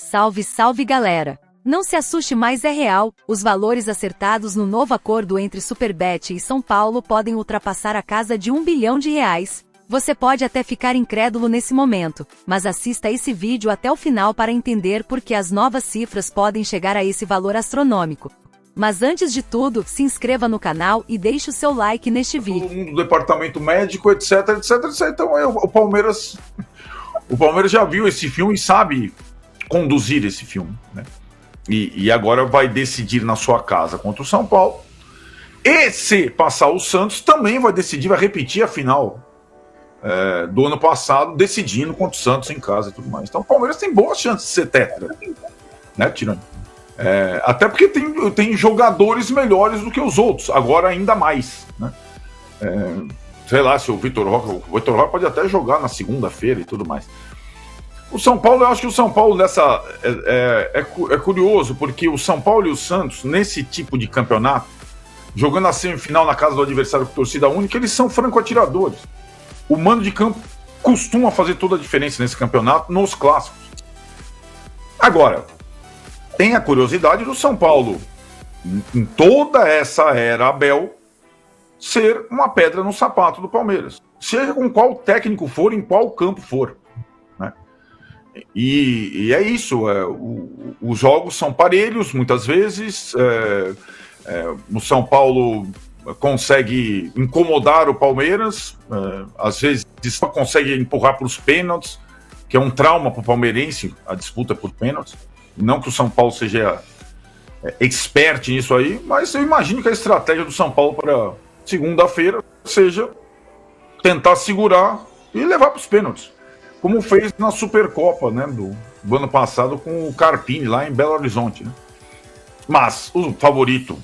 Salve, salve galera! Não se assuste, mais é real, os valores acertados no novo acordo entre Superbet e São Paulo podem ultrapassar a casa de R$ 1 bilhão. Você pode até ficar incrédulo nesse momento, mas assista esse vídeo até o final para entender por que as novas cifras podem chegar a esse valor astronômico. Mas antes de tudo, se inscreva no canal e deixe o seu like neste vídeo. Todo mundo do departamento médico, etc, etc, etc. Então o Palmeiras já viu esse filme e sabe conduzir esse filme, né? E agora vai decidir na sua casa contra o São Paulo. E se passar o Santos, também vai decidir, vai repetir a final do ano passado, decidindo contra o Santos em casa e tudo mais. Então o Palmeiras tem boas chances de ser tetra, né, Tirani? Até porque tem jogadores melhores do que os outros, agora ainda mais, né? Sei lá se o Vitor Roque pode até jogar na segunda-feira e tudo mais. O São Paulo, eu acho que o São Paulo nessa é curioso, porque o São Paulo e o Santos, nesse tipo de campeonato, jogando a semifinal na casa do adversário com torcida única, eles são franco-atiradores. O mando de campo costuma fazer toda a diferença nesse campeonato, nos clássicos. Agora, tem a curiosidade do São Paulo, em toda essa era Abel, ser uma pedra no sapato do Palmeiras. Seja com qual técnico for, em qual campo for, né? E é isso, os jogos são parelhos, muitas vezes, o São Paulo consegue incomodar o Palmeiras, às vezes só consegue empurrar para os pênaltis, que é um trauma para o palmeirense, a disputa por pênaltis. Não que o São Paulo seja expert nisso aí, mas eu imagino que a estratégia do São Paulo para segunda-feira seja tentar segurar e levar para os pênaltis, como fez na Supercopa, né, do ano passado com o Carpini lá em Belo Horizonte, né? Mas o favorito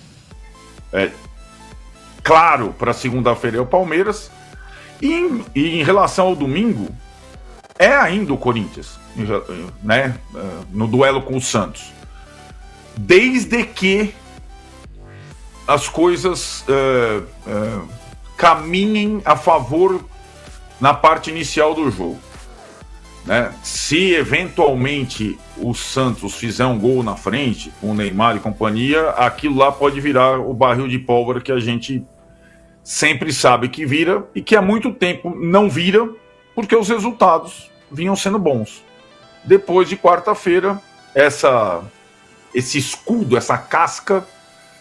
claro para segunda-feira é o Palmeiras, e em relação ao domingo é ainda o Corinthians, né, no duelo com o Santos, desde que as coisas caminhem a favor na parte inicial do jogo, né? Se eventualmente o Santos fizer um gol na frente, com o Neymar e companhia, aquilo lá pode virar o barril de pólvora que a gente sempre sabe que vira e que há muito tempo não vira, porque os resultados vinham sendo bons. Depois de quarta-feira, esse escudo, essa casca,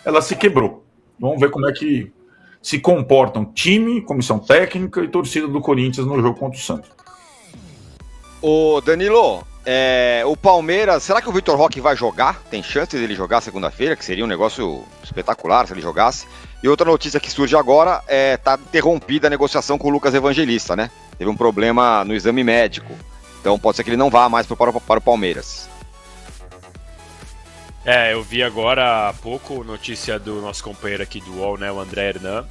ela se quebrou. Vamos ver como é que se comportam time, comissão técnica e torcida do Corinthians no jogo contra o Santos. Ô Danilo, o Palmeiras, será que o Vitor Roque vai jogar? Tem chance dele jogar segunda-feira, que seria um negócio espetacular se ele jogasse. E outra notícia que surge agora tá interrompida a negociação com o Lucas Evangelista, né? Teve um problema no exame médico, então pode ser que ele não vá mais para o Palmeiras. Eu vi agora há pouco notícia do nosso companheiro aqui do UOL, né, o André Hernan,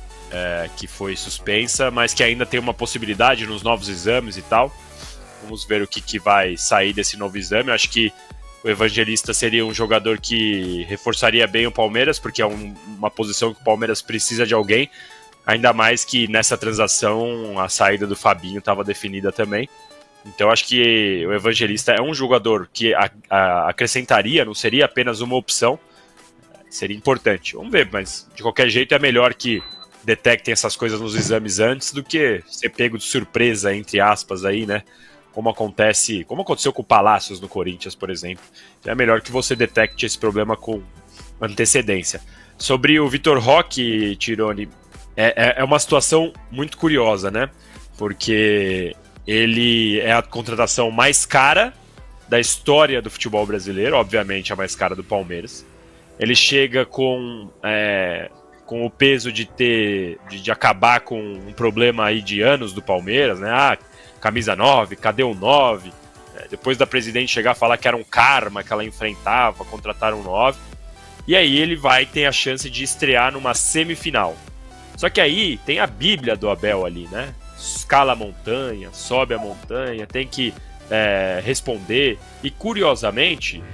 que foi suspensa, mas que ainda tem uma possibilidade nos novos exames e tal. Vamos ver o que vai sair desse novo exame. Eu acho que o Evangelista seria um jogador que reforçaria bem o Palmeiras, porque é uma posição que o Palmeiras precisa de alguém, ainda mais que nessa transação a saída do Fabinho estava definida também. Então acho que o Evangelista é um jogador que acrescentaria, não seria apenas uma opção, seria importante. Vamos ver, mas de qualquer jeito é melhor que detectem essas coisas nos exames antes do que ser pego de surpresa, entre aspas, aí, né? Como aconteceu com o Palácios no Corinthians, por exemplo. Então é melhor que você detecte esse problema com antecedência. Sobre o Vitor Roque, Tironi, é uma situação muito curiosa, né? Porque ele é a contratação mais cara da história do futebol brasileiro, obviamente a mais cara do Palmeiras. Ele chega com o peso de acabar com um problema aí de anos do Palmeiras, né? Camisa 9, cadê o 9? Depois da presidente chegar a falar que era um karma que ela enfrentava, contratar um 9. E aí ele vai ter a chance de estrear numa semifinal. Só que aí tem a Bíblia do Abel ali, né? Escala a montanha, sobe a montanha, tem que responder. E curiosamente,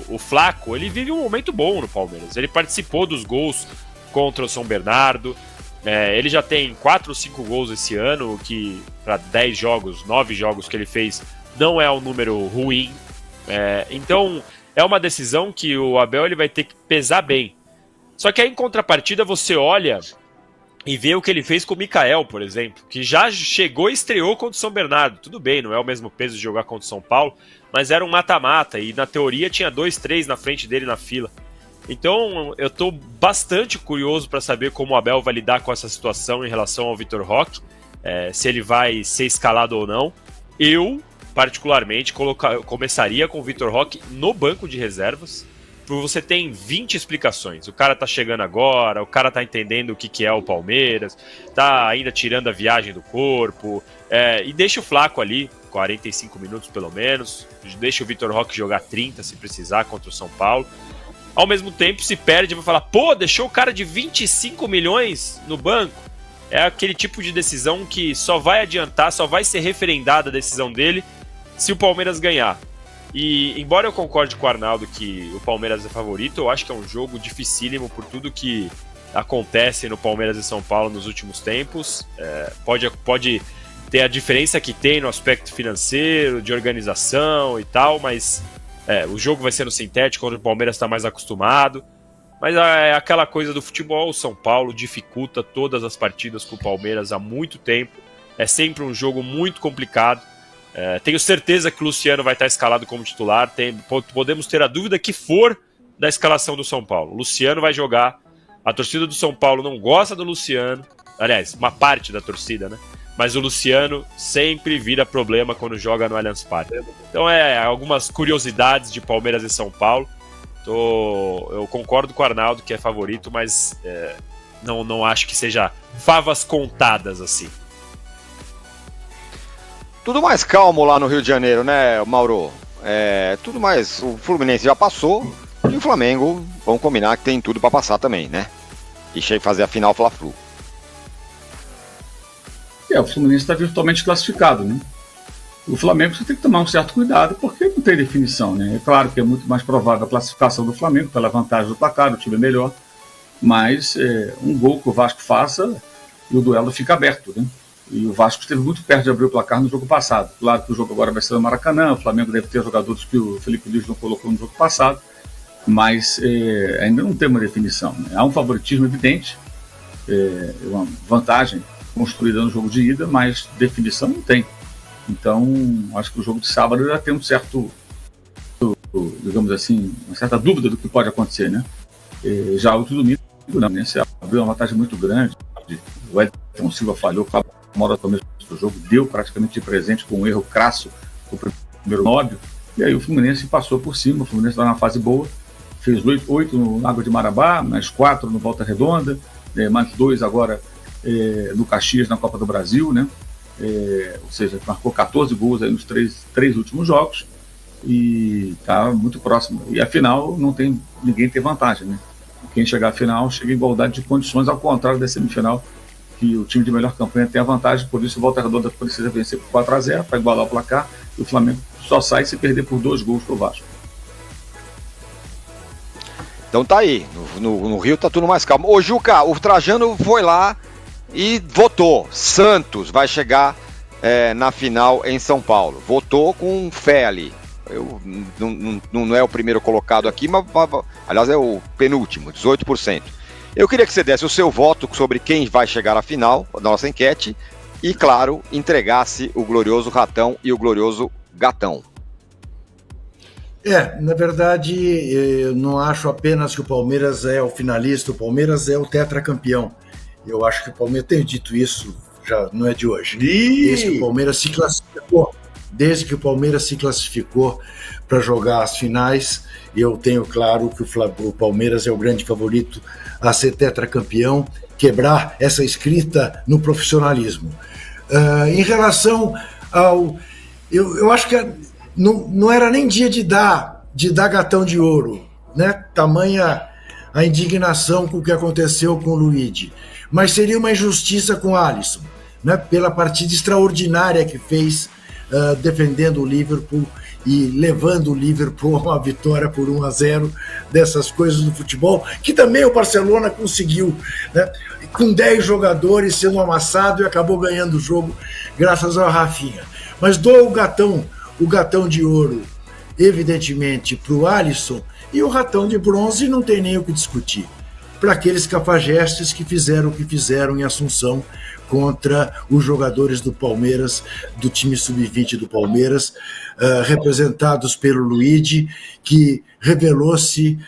o Flaco, ele vive um momento bom no Palmeiras. Ele participou dos gols contra o São Bernardo. Ele já tem 4 ou 5 gols esse ano, que para 10 jogos, 9 jogos que ele fez, não é um número ruim. Então, é uma decisão que o Abel ele vai ter que pesar bem. Só que aí, em contrapartida, você olha e vê o que ele fez com o Mikael, por exemplo, que já chegou e estreou contra o São Bernardo. Tudo bem, não é o mesmo peso de jogar contra o São Paulo, mas era um mata-mata e, na teoria, tinha 2, 3 na frente dele na fila. Então, eu estou bastante curioso para saber como o Abel vai lidar com essa situação em relação ao Vitor Roque, se ele vai ser escalado ou não. Eu, particularmente, começaria com o Vitor Roque no banco de reservas. Você tem 20 explicações. O cara tá chegando agora, o cara tá entendendo o que é o Palmeiras, tá ainda tirando a viagem do corpo, e deixa o Flaco ali, 45 minutos pelo menos, deixa o Vitor Roque jogar 30 se precisar contra o São Paulo. Ao mesmo tempo, se perde e vai falar, pô, deixou o cara de 25 milhões no banco. É aquele tipo de decisão que só vai adiantar, só vai ser referendada a decisão dele se o Palmeiras ganhar. E, embora eu concorde com o Arnaldo que o Palmeiras é favorito, eu acho que é um jogo dificílimo por tudo que acontece no Palmeiras e São Paulo nos últimos tempos. Pode ter a diferença que tem no aspecto financeiro, de organização e tal, mas o jogo vai ser no sintético, onde o Palmeiras está mais acostumado. Mas é aquela coisa do futebol, o São Paulo dificulta todas as partidas com o Palmeiras há muito tempo. É sempre um jogo muito complicado. Tenho certeza que o Luciano vai estar escalado como titular. Podemos ter a dúvida que for da escalação do São Paulo. O Luciano vai jogar. A torcida do São Paulo não gosta do Luciano. Aliás, uma parte da torcida, né? Mas o Luciano sempre vira problema quando joga no Allianz Parque. Então algumas curiosidades de Palmeiras e São Paulo. Eu concordo com o Arnaldo que é favorito, mas não acho que seja favas contadas assim. Tudo mais calmo lá no Rio de Janeiro, né, Mauro? Tudo mais. O Fluminense já passou e o Flamengo, vamos combinar que tem tudo pra passar também, né? E fazer a final Fla-Flu. O Fluminense está virtualmente classificado, né? O Flamengo você tem que tomar um certo cuidado porque não tem definição, né? É claro que é muito mais provável a classificação do Flamengo pela vantagem do placar, o time é melhor, mas um gol que o Vasco faça e o duelo fica aberto, né? E o Vasco esteve muito perto de abrir o placar no jogo passado. Claro que o jogo agora vai ser no Maracanã, o Flamengo deve ter jogadores que o Felipe Luiz não colocou no jogo passado, mas ainda não tem uma definição, né? Há um favoritismo evidente, uma vantagem construída no jogo de ida, mas definição não tem. Então, acho que o jogo de sábado já tem um certo, digamos assim, uma certa dúvida do que pode acontecer, né? Já o domingo, não, né? Você abriu uma vantagem muito grande, o Edson Silva falhou uma hora do começo do jogo, deu praticamente de presente com um erro crasso o primeiro nóbio, e aí o Fluminense passou por cima. O Fluminense está na fase boa, fez 8 no Água de Marabá, mais 4 no Volta Redonda, mais 2 agora no Caxias na Copa do Brasil, né? Ou seja, marcou 14 gols aí nos três últimos jogos e está muito próximo. E afinal, ninguém tem vantagem, né? Quem chegar à final chega em igualdade de condições, ao contrário da semifinal, que o time de melhor campanha tem a vantagem. Por isso o Volta Redonda precisa vencer por 4-0 para igualar o placar, e o Flamengo só sai se perder por 2 gols para o Vasco. Então tá aí, no Rio tá tudo mais calmo. Ô Juca, o Trajano foi lá e votou. Santos vai chegar na final em São Paulo. Votou com fé ali. Não é o primeiro colocado aqui, mas aliás é o penúltimo, 18%. Eu queria que você desse o seu voto sobre quem vai chegar à final da nossa enquete e, claro, entregasse o glorioso Ratão e o glorioso Gatão. Na verdade, eu não acho apenas que o Palmeiras é o finalista, o Palmeiras é o tetracampeão. Eu acho que o Palmeiras, tenho dito isso, já não é de hoje. Desde que o Palmeiras se classificou para jogar as finais, eu tenho claro que o Palmeiras é o grande favorito a ser tetracampeão, quebrar essa escrita no profissionalismo. Em relação ao... Eu acho que não era nem dia de dar Gatão de Ouro, né? Tamanha a indignação com o que aconteceu com o Luigi. Mas seria uma injustiça com o Alisson, né? Pela partida extraordinária que fez defendendo o Liverpool e levando o Liverpool a uma vitória por 1-0, dessas coisas do futebol, que também o Barcelona conseguiu, né? Com 10 jogadores sendo amassado e acabou ganhando o jogo graças ao Rafinha. Mas dou o Gatão de Ouro evidentemente, para o Alisson, e o ratão de bronze não tem nem o que discutir. Para aqueles cafajestes que fizeram o que fizeram em Assunção contra os jogadores do Palmeiras, do time sub-20 do Palmeiras, representados pelo Luigi, que revelou-se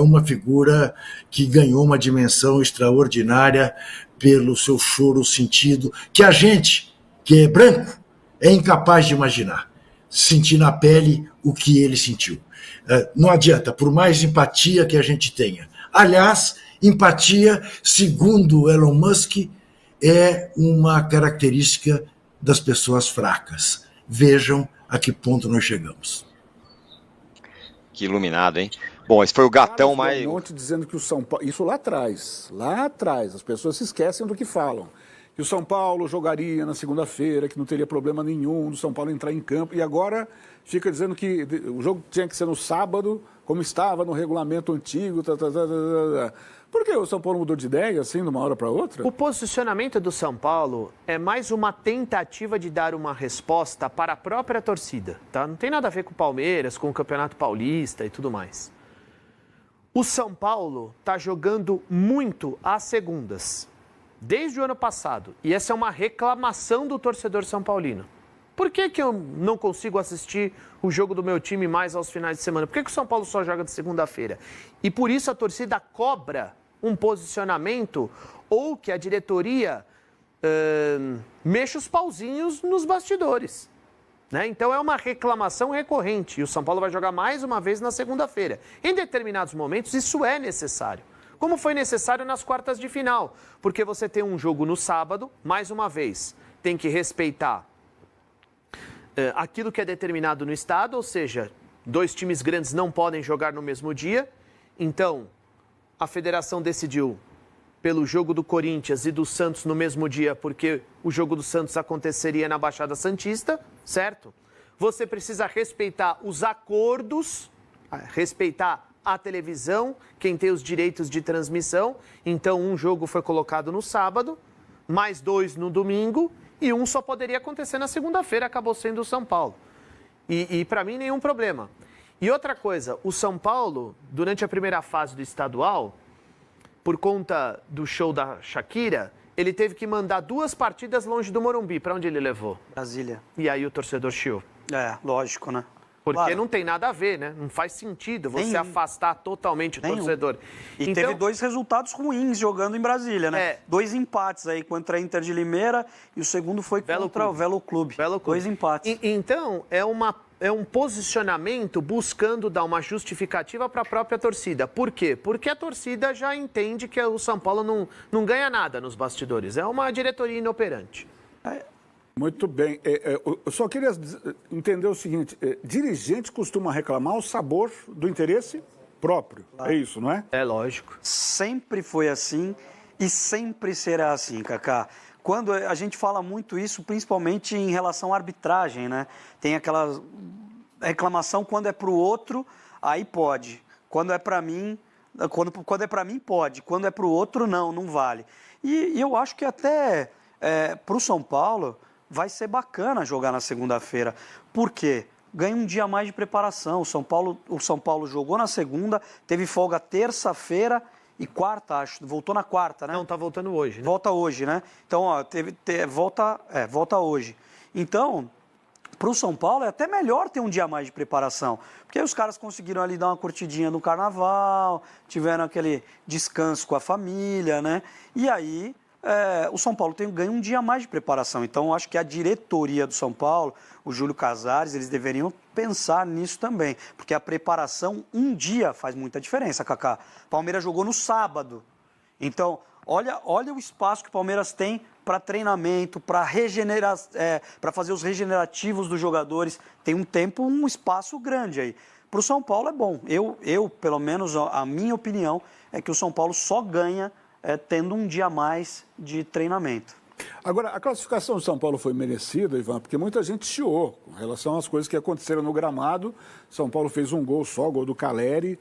uma figura que ganhou uma dimensão extraordinária pelo seu choro sentido, que a gente, que é branco, é incapaz de imaginar, sentir na pele o que ele sentiu. Não adianta, por mais empatia que a gente tenha. Aliás, empatia, segundo Elon Musk, é uma característica das pessoas fracas. Vejam a que ponto nós chegamos. Que iluminado, hein? Bom, esse foi o gatão mais... Um monte dizendo que o São Paulo... Isso lá atrás, as pessoas se esquecem do que falam. Que o São Paulo jogaria na segunda-feira, que não teria problema nenhum do São Paulo entrar em campo. E agora fica dizendo que o jogo tinha que ser no sábado, como estava no regulamento antigo. Por que o São Paulo mudou de ideia, assim, de uma hora para outra? O posicionamento do São Paulo é mais uma tentativa de dar uma resposta para a própria torcida, tá? Não tem nada a ver com o Palmeiras, com o Campeonato Paulista e tudo mais. O São Paulo está jogando muito às segundas, desde o ano passado. E essa é uma reclamação do torcedor são paulino. Por que eu não consigo assistir o jogo do meu time mais aos finais de semana? Por que o São Paulo só joga de segunda-feira? E por isso a torcida cobra um posicionamento ou que a diretoria mexa os pauzinhos nos bastidores. Né? Então é uma reclamação recorrente. E o São Paulo vai jogar mais uma vez na segunda-feira. Em determinados momentos isso é necessário. Como foi necessário nas quartas de final. Porque você tem um jogo no sábado, mais uma vez, tem que respeitar aquilo que é determinado no estado, ou seja, 2 times grandes não podem jogar no mesmo dia. Então, a federação decidiu pelo jogo do Corinthians e do Santos no mesmo dia, porque o jogo do Santos aconteceria na Baixada Santista, certo? Você precisa respeitar os acordos, respeitar a televisão, quem tem os direitos de transmissão. Então, um jogo foi colocado no sábado, mais 2 no domingo, e um só poderia acontecer na segunda-feira, acabou sendo o São Paulo. E para mim, nenhum problema. E outra coisa, o São Paulo, durante a primeira fase do estadual, por conta do show da Shakira, ele teve que mandar 2 partidas longe do Morumbi. Para onde ele levou? Brasília. E aí o torcedor chiou. É, lógico, né? Porque claro, não tem nada a ver, né? Não faz sentido você afastar totalmente o torcedor. E então, teve 2 resultados ruins jogando em Brasília, né? 2 empates aí contra a Inter de Limeira e o segundo foi contra o Velo Clube. 2 empates. Então, é um posicionamento buscando dar uma justificativa para a própria torcida. Por quê? Porque a torcida já entende que o São Paulo não ganha nada nos bastidores. É uma diretoria inoperante. Muito bem. Eu só queria entender o seguinte. Dirigente costuma reclamar o sabor do interesse próprio. Claro. É isso, não é? É lógico. Sempre foi assim e sempre será assim, Cacá. Quando a gente fala muito isso, principalmente em relação à arbitragem, né? Tem aquela reclamação quando é para o outro, aí pode. Quando é para mim, quando é para mim pode. Quando é para o outro, não vale. E eu acho que até para o São Paulo vai ser bacana jogar na segunda-feira. Por quê? Ganha um dia a mais de preparação. O São Paulo jogou na segunda, teve folga terça-feira e quarta, acho. Voltou na quarta, né? Não, tá voltando hoje, né? Volta hoje, né? Então, ó, volta hoje. Então, para o São Paulo é até melhor ter um dia a mais de preparação. Porque aí os caras conseguiram ali dar uma curtidinha no carnaval, tiveram aquele descanso com a família, né? E aí o São Paulo ganha um dia a mais de preparação. Então, acho que a diretoria do São Paulo, o Júlio Casares, eles deveriam pensar nisso também. Porque a preparação, um dia faz muita diferença, Cacá. Palmeiras jogou no sábado. Então, olha o espaço que o Palmeiras tem para treinamento, para fazer os regenerativos dos jogadores. Tem um espaço grande aí. Para o São Paulo é bom. Eu, pelo menos, a minha opinião é que o São Paulo só ganha tendo um dia a mais de treinamento. Agora, a classificação do São Paulo foi merecida, Ivan, porque muita gente chiou com relação às coisas que aconteceram no gramado. São Paulo fez um gol só, gol do Caleri.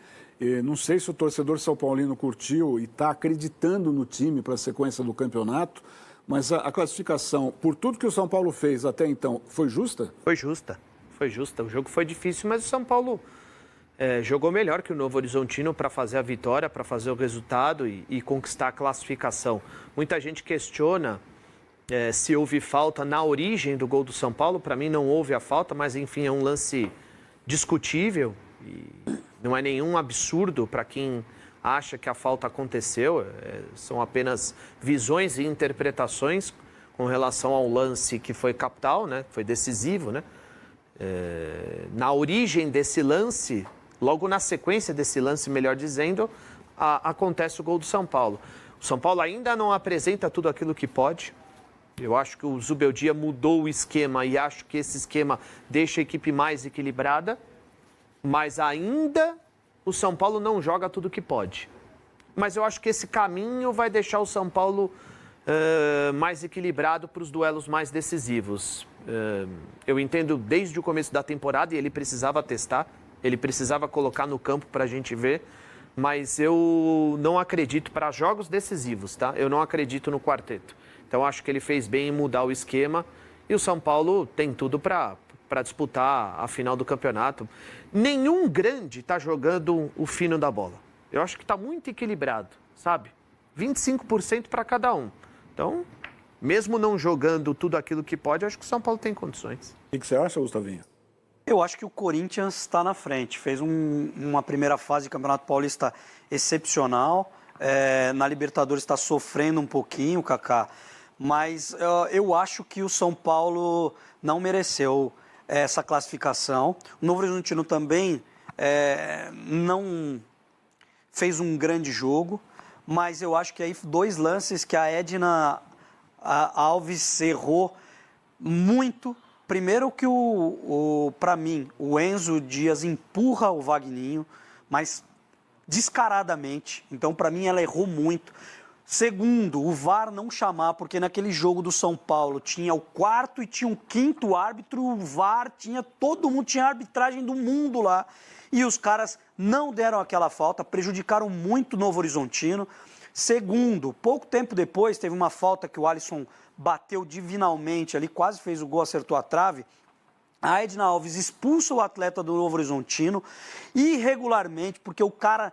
Não sei se o torcedor são paulino curtiu e está acreditando no time para a sequência do campeonato, mas a classificação, por tudo que o São Paulo fez até então, foi justa? Foi justa. Foi justa. O jogo foi difícil, mas o São Paulo jogou melhor que o Novo Horizontino para fazer a vitória, para fazer o resultado e conquistar a classificação. Muita gente questiona se houve falta na origem do gol do São Paulo. Para mim não houve a falta, mas enfim, é um lance discutível e não é nenhum absurdo para quem acha que a falta aconteceu. São apenas visões e interpretações com relação ao lance que foi capital, né? Foi decisivo, né? Na origem desse lance, logo na sequência desse lance, melhor dizendo, acontece o gol do São Paulo. O São Paulo ainda não apresenta tudo aquilo que pode. Eu acho que o Zubeldia mudou o esquema e acho que esse esquema deixa a equipe mais equilibrada, mas ainda o São Paulo não joga tudo que pode. Mas eu acho que esse caminho vai deixar o São Paulo mais equilibrado para os duelos mais decisivos. Eu entendo desde o começo da temporada, e ele precisava testar, ele precisava colocar no campo para a gente ver, mas eu não acredito para jogos decisivos, tá? Eu não acredito no quarteto. Então acho que ele fez bem em mudar o esquema e o São Paulo tem tudo para disputar a final do campeonato. Nenhum grande está jogando o fino da bola. Eu acho que está muito equilibrado, sabe? 25% para cada um. Então, mesmo não jogando tudo aquilo que pode, eu acho que o São Paulo tem condições. O que você acha, Gustavinho? Eu acho que o Corinthians está na frente. Fez uma primeira fase de Campeonato Paulista excepcional. Na Libertadores está sofrendo um pouquinho, Kaká. Mas eu acho que o São Paulo não mereceu essa classificação. O Novo Horizontino também não fez um grande jogo. Mas eu acho que aí 2 lances que a Edna Alves errou muito. Primeiro que para mim, o Enzo Dias empurra o Vagninho, mas descaradamente. Então, para mim, ela errou muito. Segundo, o VAR não chamar, porque naquele jogo do São Paulo tinha o 4º e tinha um 5º árbitro, o VAR todo mundo tinha a arbitragem do mundo lá. E os caras não deram aquela falta, prejudicaram muito o Novo Horizontino. Segundo, pouco tempo depois, teve uma falta que o Alisson bateu divinalmente ali, quase fez o gol, acertou a trave. A Edna Alves expulsa o atleta do Novo Horizontino irregularmente, porque o cara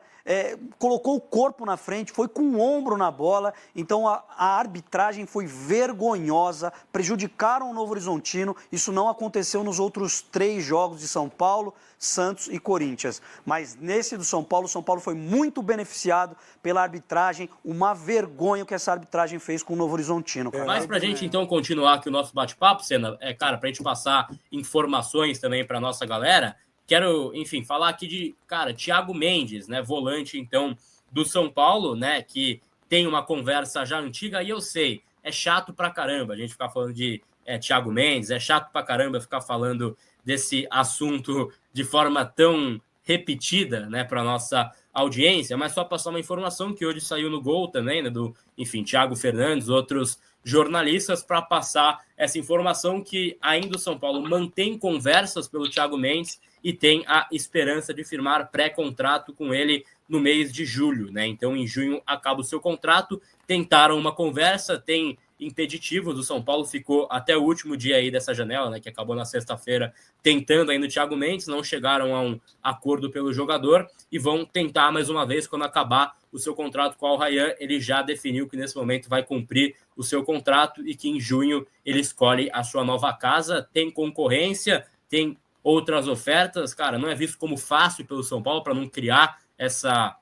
colocou o corpo na frente, foi com o ombro na bola, então a arbitragem foi vergonhosa, prejudicaram o Novo Horizontino. Isso não aconteceu nos outros 3 jogos de São Paulo, Santos e Corinthians. Mas nesse do São Paulo, o São Paulo foi muito beneficiado pela arbitragem, uma vergonha que essa arbitragem fez com o Novo Horizontino. Cara. Mas pra gente então continuar aqui o nosso bate-papo, Senna, cara, pra gente passar informações também pra nossa galera, quero, enfim, falar aqui de, cara, Thiago Mendes, né, volante, então, do São Paulo, né, que tem uma conversa já antiga, e eu sei, é chato pra caramba a gente ficar falando de Thiago Mendes, é chato pra caramba ficar falando desse assunto de forma tão repetida, né, pra nossa audiência, mas só passar uma informação que hoje saiu no Gol também, né, do, enfim, Thiago Fernandes, outros jornalistas, para passar essa informação que ainda o São Paulo mantém conversas pelo Thiago Mendes e tem a esperança de firmar pré-contrato com ele no mês de julho, né? Então, em junho acaba o seu contrato. Tentaram uma conversa, tem impeditivo do São Paulo, ficou até o último dia aí dessa janela, né, que acabou na sexta-feira, tentando ainda o Thiago Mendes, não chegaram a um acordo pelo jogador e vão tentar mais uma vez quando acabar o seu contrato com o Al-Rayyan. Ele já definiu que nesse momento vai cumprir o seu contrato e que em junho ele escolhe a sua nova casa. Tem concorrência, tem outras ofertas, cara, não é visto como fácil pelo São Paulo para não criar essa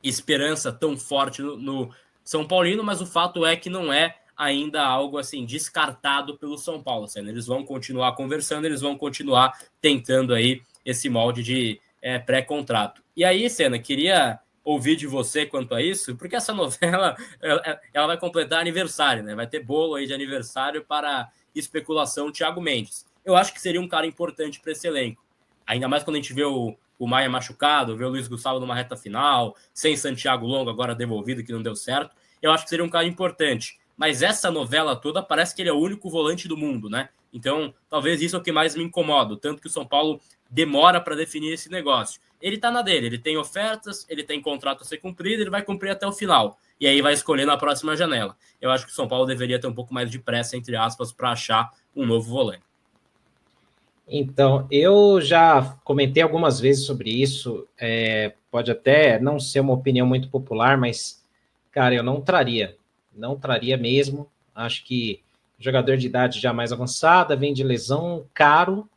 esperança tão forte no São Paulino, mas o fato é que não é ainda algo assim descartado pelo São Paulo. Assim, eles vão continuar conversando, eles vão continuar tentando aí esse molde de pré-contrato. E aí, Senna, queria ouvir de você quanto a isso, porque essa novela ela vai completar aniversário, né? Vai ter bolo aí de aniversário para especulação Thiago Mendes. Eu acho que seria um cara importante para esse elenco. Ainda mais quando a gente vê o Maia machucado, vê o Luiz Gustavo numa reta final, sem Santiago Longo agora devolvido, que não deu certo. Eu acho que seria um cara importante. Mas essa novela toda parece que ele é o único volante do mundo, né? Então, talvez isso é o que mais me incomoda, tanto que o São Paulo demora para definir esse negócio. Ele tá na dele, ele tem ofertas, ele tem contrato a ser cumprido, ele vai cumprir até o final. E aí vai escolher na próxima janela. Eu acho que o São Paulo deveria ter um pouco mais de pressa, entre aspas, para achar um novo volante. Então, eu já comentei algumas vezes sobre isso, pode até não ser uma opinião muito popular, mas, cara, eu não traria mesmo. Acho que jogador de idade já mais avançada, vem de lesão, caro,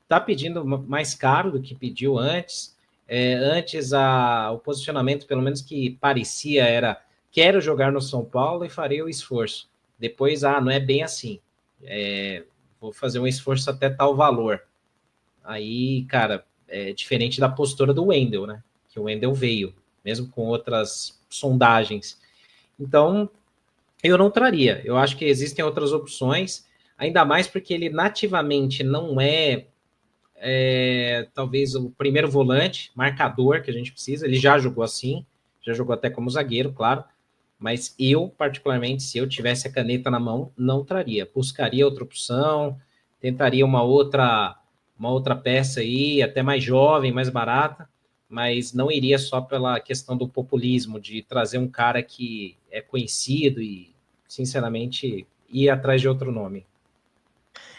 tá pedindo mais caro do que pediu antes. Antes, o posicionamento, pelo menos que parecia, era quero jogar no São Paulo e farei o esforço. Depois, não é bem assim. Vou fazer um esforço até tal valor. Aí, cara, é diferente da postura do Wendel, né? Que o Wendel veio, mesmo com outras sondagens. Então, eu não traria. Eu acho que existem outras opções, ainda mais porque ele nativamente não talvez o primeiro volante, marcador que a gente precisa. Ele já jogou assim, já jogou até como zagueiro, claro. Mas eu, particularmente, se eu tivesse a caneta na mão, não traria. Buscaria outra opção, tentaria uma outra peça aí, até mais jovem, mais barata, mas não iria só pela questão do populismo, de trazer um cara que é conhecido e, sinceramente, ir atrás de outro nome.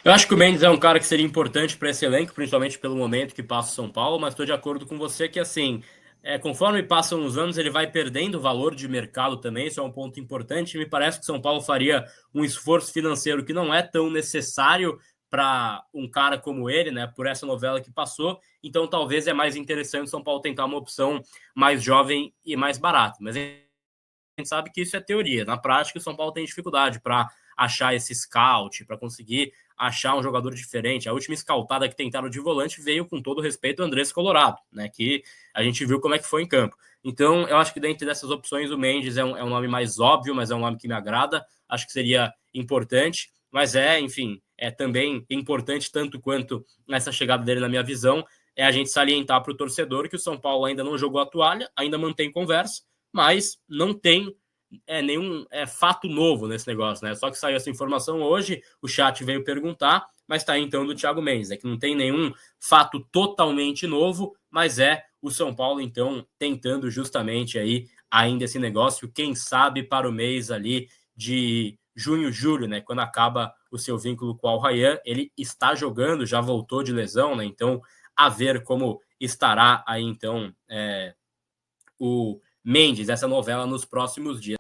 Eu acho que o Mendes é um cara que seria importante para esse elenco, principalmente pelo momento que passa o São Paulo, mas estou de acordo com você que, assim, conforme passam os anos, ele vai perdendo valor de mercado também, isso é um ponto importante. Me parece que o São Paulo faria um esforço financeiro que não é tão necessário para um cara como ele, né, por essa novela que passou, então talvez é mais interessante o São Paulo tentar uma opção mais jovem e mais barata, mas a gente sabe que isso é teoria. Na prática, o São Paulo tem dificuldade para achar esse scout, para conseguir achar um jogador diferente. A última scoutada que tentaram de volante veio, com todo respeito, o Andrés Colorado, né, que a gente viu como é que foi em campo. Então, eu acho que dentre dessas opções, o Mendes é um nome mais óbvio, mas é um nome que me agrada, acho que seria importante, mas enfim, é também importante, tanto quanto nessa chegada dele, na minha visão, a gente salientar para o torcedor que o São Paulo ainda não jogou a toalha, ainda mantém conversa, mas não tem nenhum fato novo nesse negócio, né? Só que saiu essa informação hoje, o chat veio perguntar, mas tá aí então do Thiago Mendes, que não tem nenhum fato totalmente novo, mas o São Paulo então tentando justamente aí ainda esse negócio, quem sabe para o mês ali de junho, julho, né? Quando acaba o seu vínculo com o Al-Rayyan, ele está jogando, já voltou de lesão, né? Então, a ver como estará aí então o Mendes, essa novela nos próximos dias.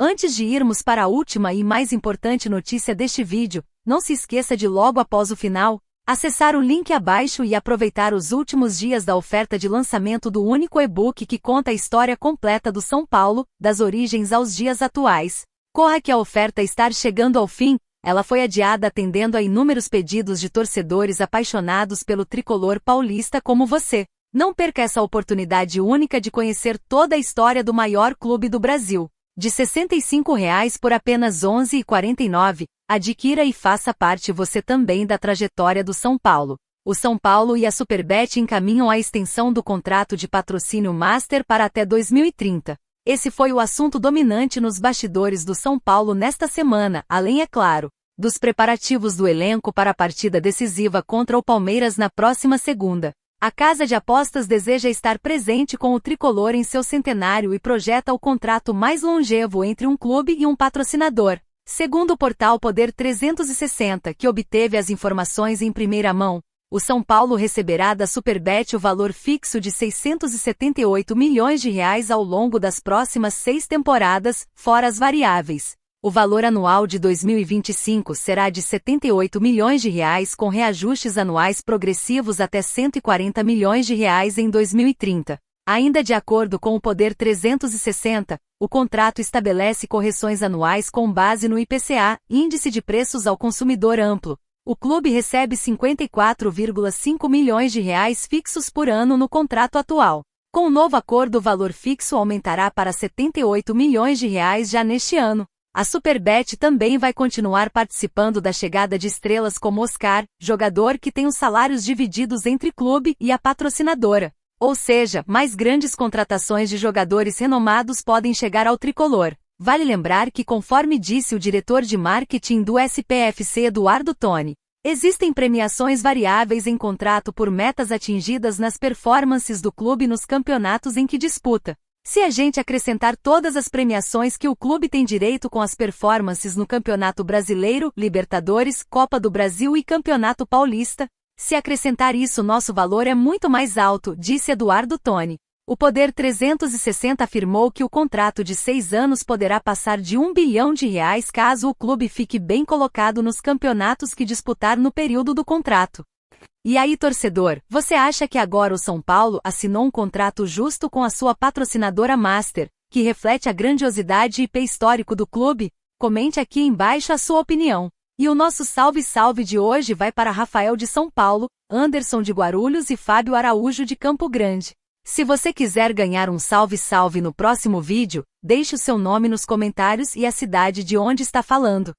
Antes de irmos para a última e mais importante notícia deste vídeo, não se esqueça de logo após o final, acessar o link abaixo e aproveitar os últimos dias da oferta de lançamento do único e-book que conta a história completa do São Paulo, das origens aos dias atuais. Corra que a oferta está chegando ao fim, ela foi adiada atendendo a inúmeros pedidos de torcedores apaixonados pelo tricolor paulista como você. Não perca essa oportunidade única de conhecer toda a história do maior clube do Brasil. De R$ 65,00 por apenas R$ 11,49, adquira e faça parte você também da trajetória do São Paulo. O São Paulo e a Superbet encaminham a extensão do contrato de patrocínio Master para até 2030. Esse foi o assunto dominante nos bastidores do São Paulo nesta semana, além, é claro, dos preparativos do elenco para a partida decisiva contra o Palmeiras na próxima segunda. A casa de apostas deseja estar presente com o tricolor em seu centenário e projeta o contrato mais longevo entre um clube e um patrocinador. Segundo o portal Poder 360, que obteve as informações em primeira mão, o São Paulo receberá da Superbet o valor fixo de R$ 678 milhões ao longo das próximas 6 temporadas, fora as variáveis. O valor anual de 2025 será de R$ 78 milhões com reajustes anuais progressivos até R$ 140 milhões em 2030. Ainda de acordo com o Poder 360, o contrato estabelece correções anuais com base no IPCA, Índice de Preços ao Consumidor Amplo. O clube recebe R$ 54,5 milhões fixos por ano no contrato atual. Com o novo acordo, o valor fixo aumentará para R$ 78 milhões já neste ano. A Superbet também vai continuar participando da chegada de estrelas como Oscar, jogador que tem os salários divididos entre clube e a patrocinadora. Ou seja, mais grandes contratações de jogadores renomados podem chegar ao tricolor. Vale lembrar que, conforme disse o diretor de marketing do SPFC Eduardo Toni, Existem premiações variáveis em contrato por metas atingidas nas performances do clube nos campeonatos em que disputa. Se a gente acrescentar todas as premiações que o clube tem direito com as performances no Campeonato Brasileiro, Libertadores, Copa do Brasil e Campeonato Paulista, se acrescentar isso, nosso valor é muito mais alto, disse Eduardo Toni. O Poder 360 afirmou que o contrato de 6 anos poderá passar de R$ 1 bilhão caso o clube fique bem colocado nos campeonatos que disputar no período do contrato. E aí, torcedor, você acha que agora o São Paulo assinou um contrato justo com a sua patrocinadora Master, que reflete a grandiosidade e IP histórico do clube? Comente aqui embaixo a sua opinião. E o nosso salve-salve de hoje vai para Rafael de São Paulo, Anderson de Guarulhos e Fábio Araújo de Campo Grande. Se você quiser ganhar um salve-salve no próximo vídeo, deixe o seu nome nos comentários e a cidade de onde está falando.